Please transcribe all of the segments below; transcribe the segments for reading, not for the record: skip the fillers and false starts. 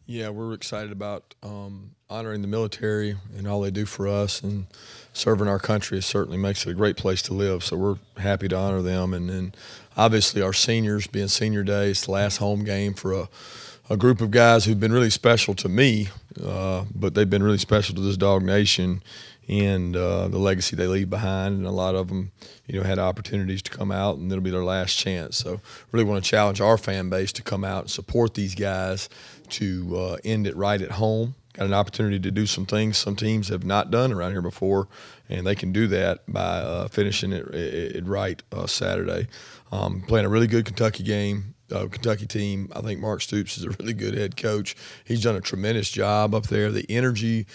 Yeah, we're excited about honoring the military and all they do for us, and serving our country. It certainly makes it a great place to live. So we're happy to honor them. And then obviously our seniors, being Senior Day, it's the last home game for a group of guys who've been really special to me, but they've been really special to this dog nation and the legacy they leave behind. And a lot of them, had opportunities to come out, and it'll be their last chance. So really want to challenge our fan base to come out and support these guys to end it right at home. Got an opportunity to do some things some teams have not done around here before, and they can do that by finishing it right Saturday. Playing a really good Kentucky game. Kentucky team. I think Mark Stoops is a really good head coach. He's done a tremendous job up there. The energy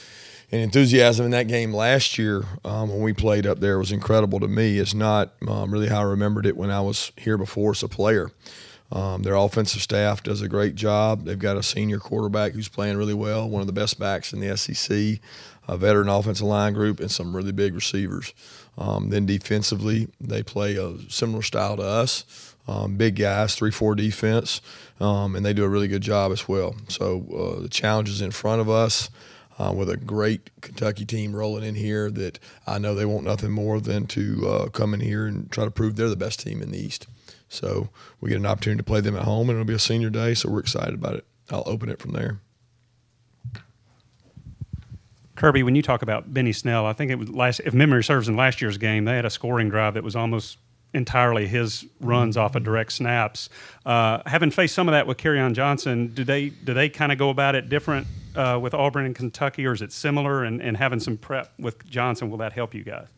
and enthusiasm in that game last year when we played up there was incredible to me. It's not really how I remembered it when I was here before as a player. Their offensive staff does a great job. They've got a senior quarterback who's playing really well, one of the best backs in the SEC, a veteran offensive line group, and some really big receivers. Then defensively, they play a similar style to us. Big guys, 3-4 defense, and they do a really good job as well. So the challenge is in front of us with a great Kentucky team rolling in here that I know they want nothing more than to come in here and try to prove they're the best team in the East. So we get an opportunity to play them at home, and it'll be a Senior Day, so we're excited about it. I'll open it from there. Kirby, when you talk about Benny Snell, I think it was if memory serves, in last year's game, they had a scoring drive that was almost entirely his runs off of direct snaps. Having faced some of that with Kerryon Johnson, do they kind of go about it different with Auburn and Kentucky, or is it similar? And having some prep with Johnson, will that help you guys?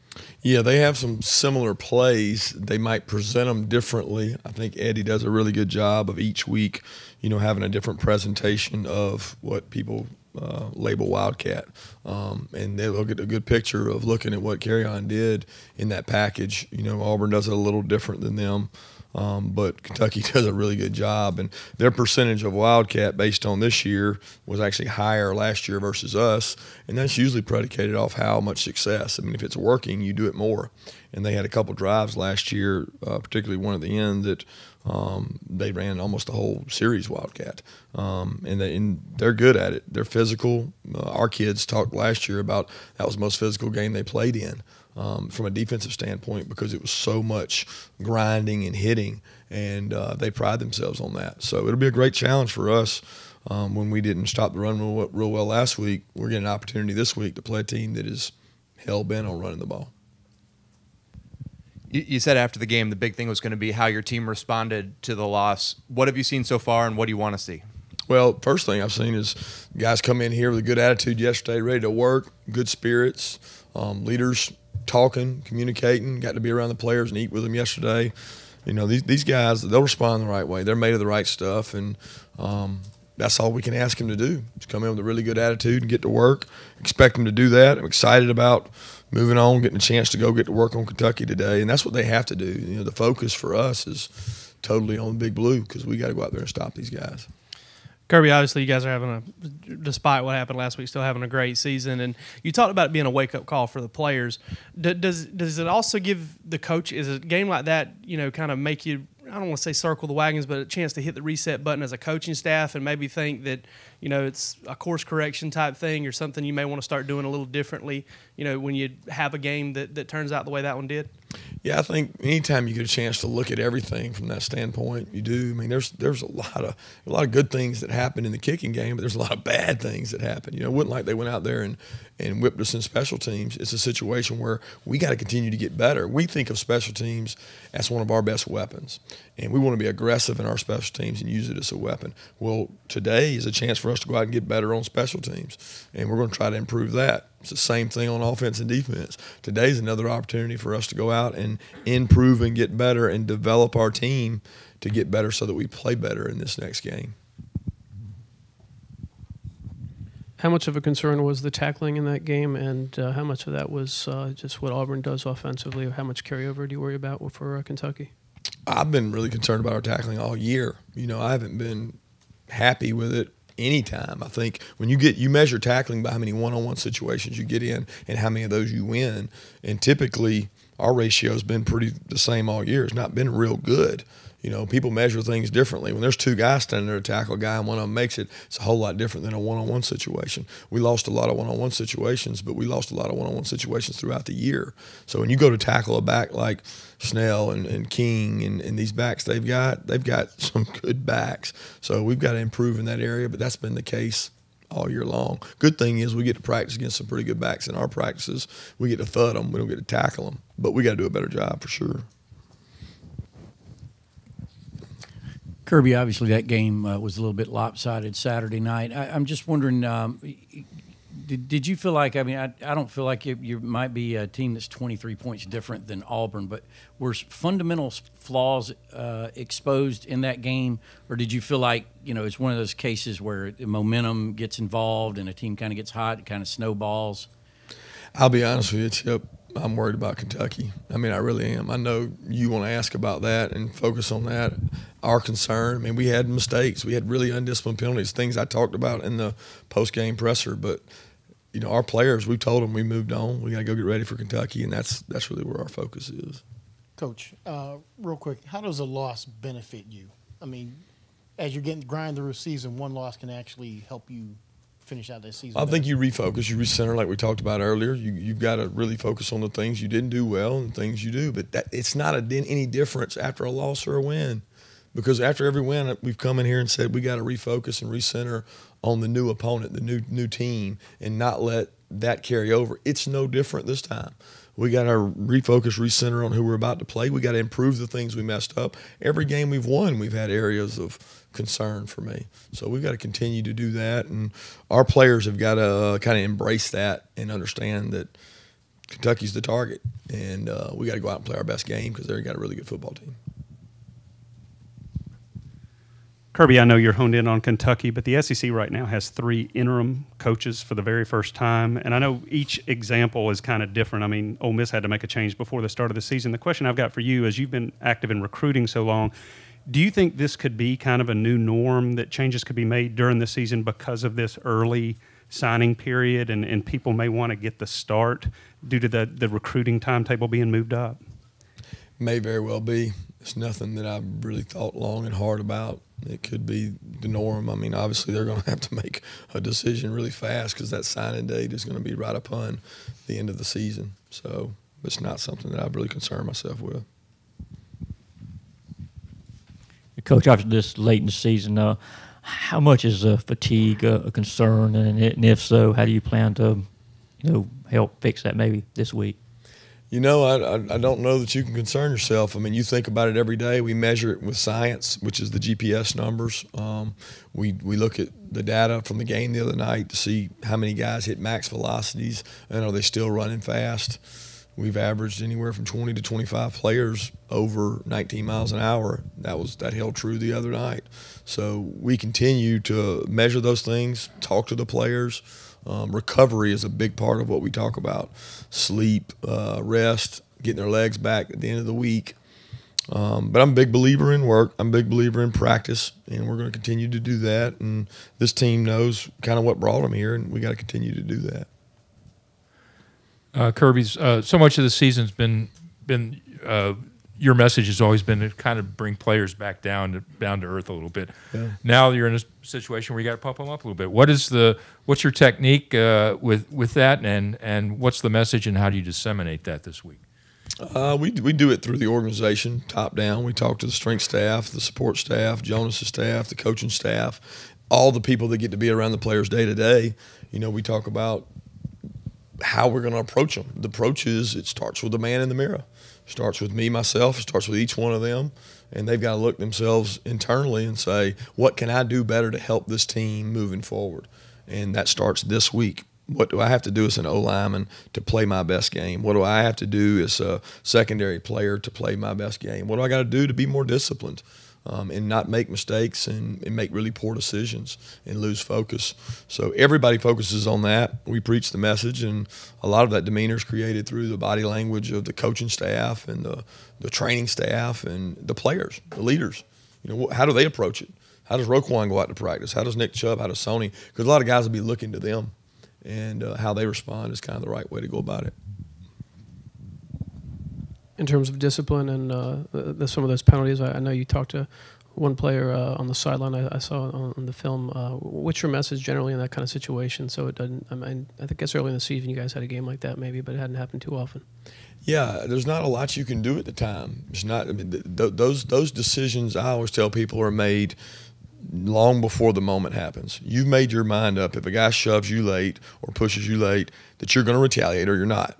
Yeah, they have some similar plays. They might present them differently. I think Eddie does a really good job of each week, having a different presentation of what people label Wildcat. And they'll get a good picture of looking at what Kerryon did in that package. Auburn does it a little different than them. But Kentucky does a really good job, and their percentage of Wildcat based on this year was actually higher last year versus us, and that's usually predicated off how much success. I mean, if it's working, you do it more. And they had a couple drives last year, particularly one at the end that they ran almost the whole series Wildcat, and they're good at it. They're physical. Our kids talked last year about that was the most physical game they played in. From a defensive standpoint, because it was so much grinding and hitting, and they pride themselves on that. So it'll be a great challenge for us. When we didn't stop the run real well last week, we're getting an opportunity this week to play a team that is hell-bent on running the ball. You said after the game the big thing was going to be how your team responded to the loss. What have you seen so far, and what do you want to see? Well, first thing I've seen is guys come in here with a good attitude yesterday, ready to work, good spirits, leaders talking, communicating, got to be around the players and eat with them yesterday. These guys, they'll respond the right way. They're made of the right stuff, and that's all we can ask them to do, is come in with a really good attitude and get to work. Expect them to do that. I'm excited about moving on, getting a chance to go get to work on Kentucky today, and that's what they have to do. The focus for us is totally on Big Blue, because we got to go out there and stop these guys. Kirby, obviously you guys are despite what happened last week, still having a great season. And you talked about it being a wake-up call for the players. Does it also give the coach, is a game like that, kind of make you, I don't want to say circle the wagons, but a chance to hit the reset button as a coaching staff and maybe think that, it's a course correction type thing or something you may want to start doing a little differently, when you have a game that turns out the way that one did? Yeah, I think anytime you get a chance to look at everything from that standpoint, you do. I mean, there's a lot of good things that happen in the kicking game, but there's a lot of bad things that happen. It wasn't like they went out there and whipped us in special teams. It's a situation where we got to continue to get better. We think of special teams as one of our best weapons, and we want to be aggressive in our special teams and use it as a weapon. Well, today is a chance for us to go out and get better on special teams, and we're going to try to improve that. It's the same thing on offense and defense. Today's another opportunity for us to go out and improve and get better and develop our team to get better so that we play better in this next game. How much of a concern was the tackling in that game, and how much of that was just what Auburn does offensively, or how much carryover do you worry about for Kentucky? I've been really concerned about our tackling all year. I haven't been happy with it anytime. I think when you measure tackling by how many one-on-one situations you get in and how many of those you win, and typically our ratio has been pretty the same all year. It's not been real good. People measure things differently. When there's two guys standing there to tackle a guy and one of them makes it, it's a whole lot different than a one-on-one situation. We lost a lot of one-on-one situations, but we lost a lot of one-on-one situations throughout the year. So when you go to tackle a back like Snell and King and these backs they've got some good backs. So we've got to improve in that area, but that's been the case all year long. Good thing is we get to practice against some pretty good backs in our practices. We get to thud them. We don't get to tackle them. But we got to do a better job for sure. Kirby, obviously that game was a little bit lopsided Saturday night. I'm just wondering, did you feel like, I don't feel like you might be a team that's 23 points different than Auburn, but were fundamental flaws exposed in that game, or did you feel like, it's one of those cases where the momentum gets involved and a team kind of gets hot, it kind of snowballs? I'll be honest with you, Chip. I'm worried about Kentucky. I really am. I know you want to ask about that and focus on that. Our concern, we had mistakes. We had really undisciplined penalties, things I talked about in the post-game presser. But, our players, we told them we moved on. We got to go get ready for Kentucky, and that's really where our focus is. Coach, real quick, how does a loss benefit you? As you're getting grind through a season, one loss can actually help you finish out that season. I think you refocus, you recenter like we talked about earlier. You've got to really focus on the things you didn't do well and things you do. But it's not any difference after a loss or a win, because after every win, we've come in here and said we got to refocus and recenter on the new opponent, the new team, and not let that carry over. It's no different this time. We got to refocus, recenter on who we're about to play. We got to improve the things we messed up. Every game we've won, we've had areas of concern for me. So we've got to continue to do that, and our players have got to kind of embrace that and understand that Kentucky's the target, and we got to go out and play our best game because they've got a really good football team. Kirby, I know you're honed in on Kentucky, but the SEC right now has 3 interim coaches for the very first time, and I know each example is kind of different. Ole Miss had to make a change before the start of the season. The question I've got for you is, you've been active in recruiting so long, do you think this could be kind of a new norm, that changes could be made during the season because of this early signing period, and people may want to get the start due to the recruiting timetable being moved up? May very well be. It's nothing that I've really thought long and hard about. It could be the norm. Obviously they're going to have to make a decision really fast because that signing date is going to be right upon the end of the season. So it's not something that I've really concerned myself with. Coach, after this late in the season, how much is fatigue a concern, and if so, how do you plan to, help fix that maybe this week? I don't know that you can concern yourself. You think about it every day. We measure it with science, which is the GPS numbers. We look at the data from the game the other night to see how many guys hit max velocities and are they still running fast. We've averaged anywhere from 20 to 25 players over 19 miles an hour. That held true the other night. So we continue to measure those things, talk to the players. Recovery is a big part of what we talk about. Sleep, rest, getting their legs back at the end of the week. But I'm a big believer in work. I'm a big believer in practice, and we're going to continue to do that. And this team knows kind of what brought them here, and we got to continue to do that. Kirby's so much of the season's been your message has always been to kind of bring players back down to earth a little bit. Yeah. Now you're in a situation where you got to pump them up a little bit. What's your technique with that, and what's the message, and how do you disseminate that this week? We do it through the organization, top down. We talk to the strength staff, the support staff, Jonas' staff, the coaching staff, all the people that get to be around the players day to day. We talk about how we're going to approach them. The approach is, it starts with the man in the mirror. It starts with me, myself. It starts with each one of them. And they've got to look themselves internally and say, what can I do better to help this team moving forward? And that starts this week. What do I have to do as an O-lineman to play my best game? What do I have to do as a secondary player to play my best game? What do I got to do to be more disciplined? And not make mistakes and make really poor decisions and lose focus. So everybody focuses on that. We preach the message, and a lot of that demeanor is created through the body language of the coaching staff and the training staff and the players, the leaders. How do they approach it? How does Roquan go out to practice? How does Nick Chubb? How does Sony? Because a lot of guys will be looking to them, and how they respond is kind of the right way to go about it. in terms of discipline and some of those penalties? I know you talked to one player on the sideline I saw on the film. What's your message generally in that kind of situation? So it doesn't. I mean, I think it's early in the season you guys had a game like that maybe, but it hadn't happened too often. Yeah, there's not a lot you can do at the time. It's not. I mean, those decisions I always tell people are made long before the moment happens. You've made your mind up. If a guy shoves you late or pushes you late, that you're going to retaliate or you're not.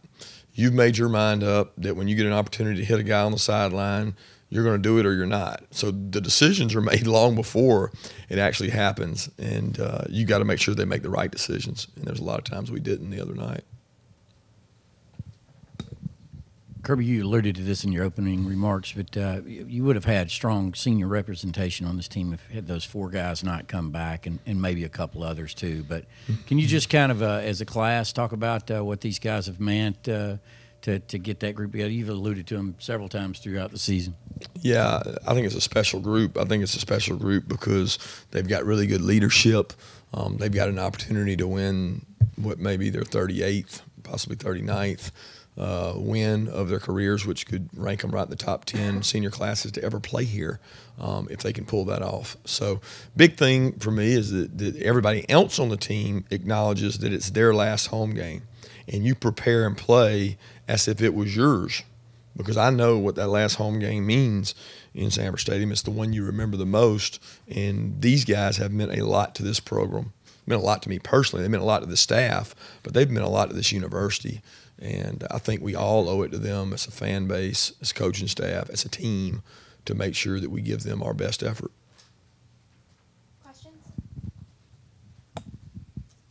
You've made your mind up that when you get an opportunity to hit a guy on the sideline, you're going to do it or you're not. So the decisions are made long before it actually happens, and you got to make sure they make the right decisions. And there's a lot of times we didn't the other night. Kirby, you alluded to this in your opening remarks, but you would have had strong senior representation on this team if had those 4 guys not come back, and maybe a couple others too. But can you just kind of, as a class, talk about what these guys have meant to get that group together? You've alluded to them several times throughout the season. Yeah, I think it's a special group. I think it's a special group because they've got really good leadership. They've got an opportunity to win what may be their 38th, possibly 39th win of their careers, which could rank them right in the top 10 senior classes to ever play here if they can pull that off. So big thing for me is that everybody else on the team acknowledges that it's their last home game, and you prepare and play as if it was yours, because I know what that last home game means in Sanford Stadium. It's the one you remember the most, and these guys have meant a lot to this program. Meant a lot to me personally. They meant a lot to the staff, but they've meant a lot to this university. And I think we all owe it to them as a fan base, as coaching staff, as a team, to make sure that we give them our best effort. Questions?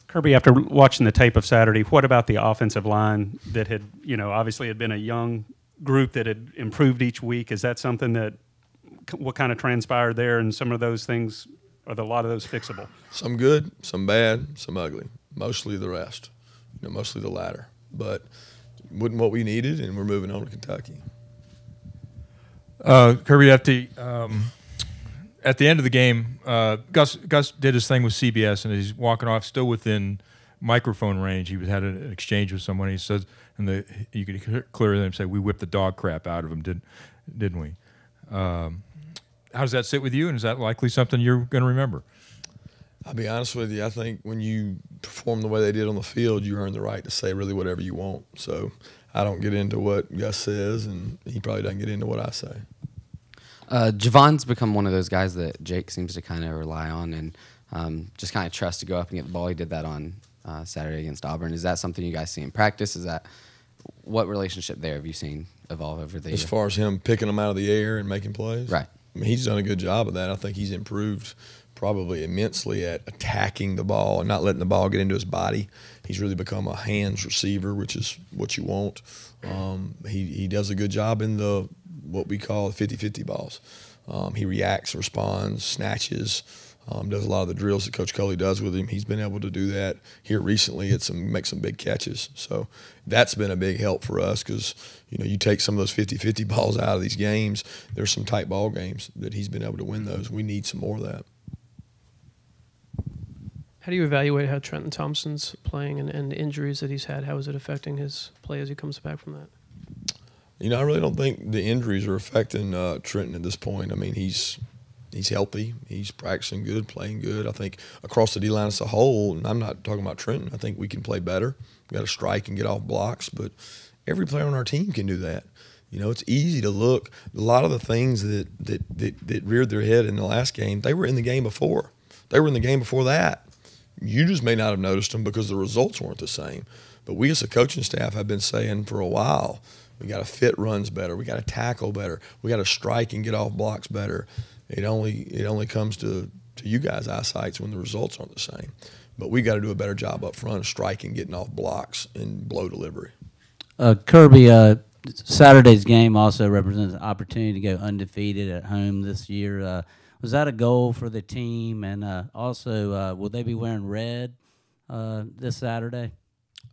Kirby, after watching the tape of Saturday, what about the offensive line that had, obviously had been a young group that had improved each week? Is that something that, what kind of transpired there, and some of those things, are a lot of those fixable? Some good, some bad, some ugly. Mostly the rest, mostly the latter. But wasn't what we needed, and we're moving on to Kentucky. Kirby, at the end of the game, Gus did his thing with CBS, and he's walking off still within microphone range. He had an exchange with someone. He says, and you could clearly him say, "We whipped the dog crap out of him, didn't we?" How does that sit with you, and is that likely something you're going to remember? I'll be honest with you. I think when you perform the way they did on the field, you earn the right to say really whatever you want. So I don't get into what Gus says, and he probably doesn't get into what I say. Javon's become one of those guys that Jake seems to kind of rely on and just kind of trust to go up and get the ball. He did that on Saturday against Auburn. Is that something you guys see in practice? What relationship there have you seen evolve over the year? As far as him picking them out of the air and making plays? Right. I mean, he's done a good job of that. I think he's improved probably immensely at attacking the ball and not letting the ball get into his body. He's really become a hands receiver, which is what you want. He does a good job in what we call 50-50 balls. He reacts, responds, snatches, does a lot of the drills that Coach Coley does with him. He's been able to do that here recently. Make some big catches. So that's been a big help for us because, you take some of those 50-50 balls out of these games, there's some tight ball games that he's been able to win those. We need some more of that. How do you evaluate how Trenton Thompson's playing and the injuries that he's had? How is it affecting his play as he comes back from that? I really don't think the injuries are affecting Trenton at this point. I mean, he's healthy. He's practicing good, playing good. I think across the D-line as a whole, and I'm not talking about Trenton, I think we can play better. We've got to strike and get off blocks, but every player on our team can do that. It's easy to look. A lot of the things that reared their head in the last game, they were in the game before. They were in the game before that. You just may not have noticed them because the results weren't the same. But we as a coaching staff have been saying for a while, we got to fit runs better. We got to tackle better. We got to strike and get off blocks better. It only comes to you guys' eyesight when the results aren't the same. But we got to do a better job up front of striking, getting off blocks, and blow delivery. Kirby, Saturday's game also represents an opportunity to go undefeated at home this year. Was that a goal for the team? And also, will they be wearing red this Saturday?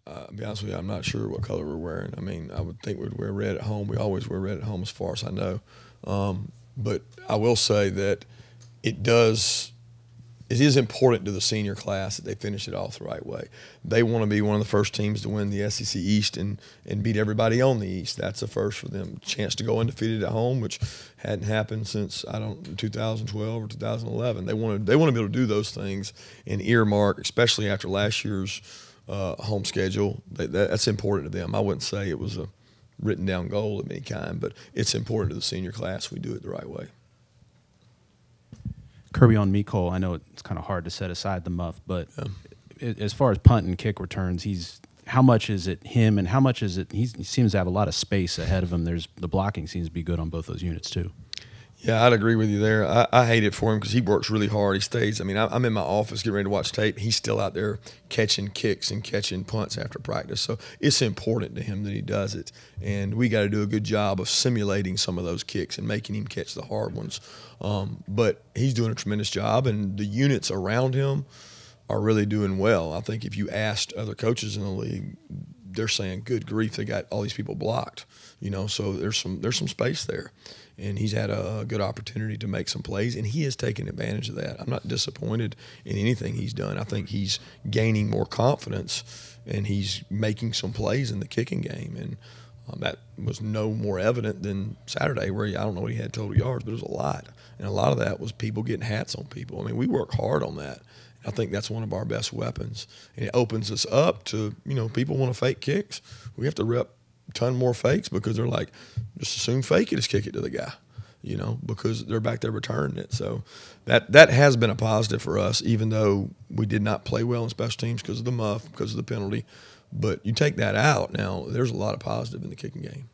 To be honest with you, I'm not sure what color we're wearing. I mean, I would think we'd wear red at home. We always wear red at home as far as I know. But I will say that it does it is important to the senior class that they finish it off the right way. They want to be one of the first teams to win the SEC East and beat everybody on the East. That's a first for them. Chance to go undefeated at home, which hadn't happened since 2012 or 2011. They want to be able to do those things and earmark, especially after last year's home schedule. That's important to them. I wouldn't say it was a written down goal of any kind, but it's important to the senior class we do it the right way. Kirby, on Mecole, I know it's kind of hard to set aside the muff, but as far as punt and kick returns, how much is it him and how much is it? He seems to have a lot of space ahead of him. The blocking seems to be good on both those units too. Yeah, I'd agree with you there. I hate it for him because he works really hard. He stays. I mean, I'm in my office getting ready to watch tape. He's still out there catching kicks and catching punts after practice. So it's important to him that he does it. And we got to do a good job of simulating some of those kicks and making him catch the hard ones. But he's doing a tremendous job, and the units around him are really doing well. I think if you asked other coaches in the league, they're saying, good grief, they got all these people blocked. So there's some space there. And he's had a good opportunity to make some plays, and he has taken advantage of that. I'm not disappointed in anything he's done. I think he's gaining more confidence, and he's making some plays in the kicking game. And that was no more evident than Saturday, where I don't know what he had total yards, but it was a lot. And a lot of that was people getting hats on people. I mean, we work hard on that. I think that's one of our best weapons. And it opens us up to, people want to fake kicks. We have to rep a ton more fakes because they're like, just as soon fake it as kick it to the guy, because they're back there returning it. So that has been a positive for us, even though we did not play well in special teams because of the muff, because of the penalty. But you take that out now, there's a lot of positive in the kicking game.